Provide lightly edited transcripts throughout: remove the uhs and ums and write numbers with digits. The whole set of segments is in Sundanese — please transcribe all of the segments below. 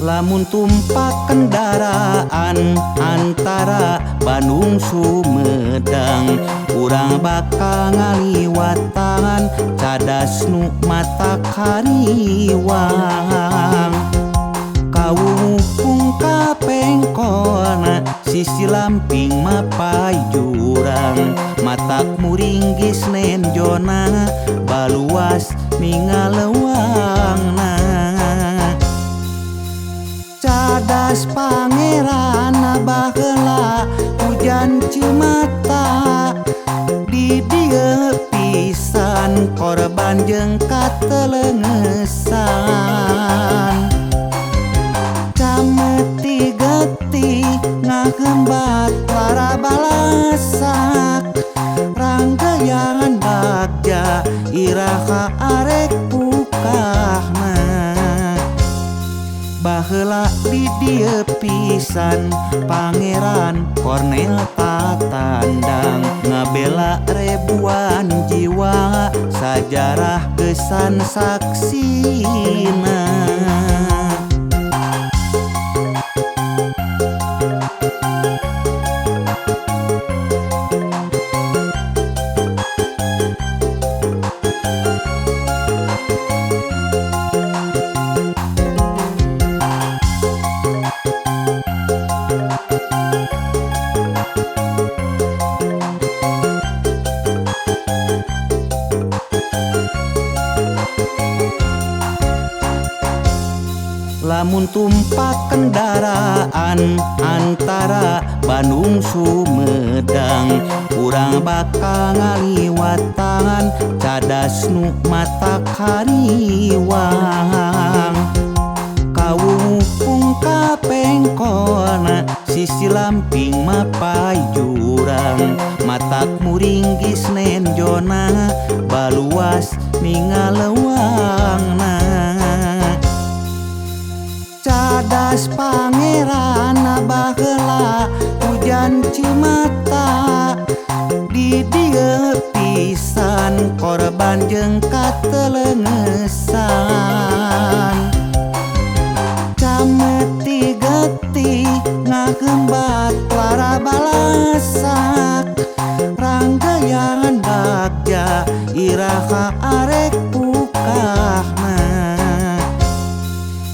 Lamun tumpak kendaraan antara Bandung Sumedang, urang bakal ngaliwatan cadas nu mata kariwang. Kawungkung kapengkona sisi lamping mapai jurang, matak muringgis nenjona baluas ningalewangna. Cadas pangeran baheula hujan cimata, di dieu pisan korban jeung katelengesan. Cameti getih ngahembat para balasak, ranggayan bagja iraha arek pukahna. Baheula di dieu pisan Pangeran Kornel Tatandang, ngabela ribuan jiwa sajarah kesan saksina. Lamun tumpak kendaraan antara Bandung Sumedang, urang bakal ngaliwatan cadas nu mata kariwang. Kawungkung kapengkona sisi lamping mapai jurang, matak muringgis nenjona baluas ningalewangna. Cadas pangeran baheula hujan cimata, di dieu pisan korban jeung katelengesan. Cameti getih ngahembat para balasak, ranggayan bagja iraha arek pukahna.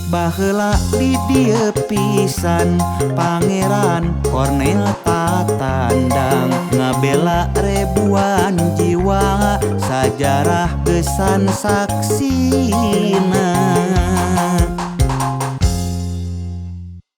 Baheula di dieu pisan Pangeran Kornel Tatandang, ngabela ribuan jiwa sajarah kesan saksina.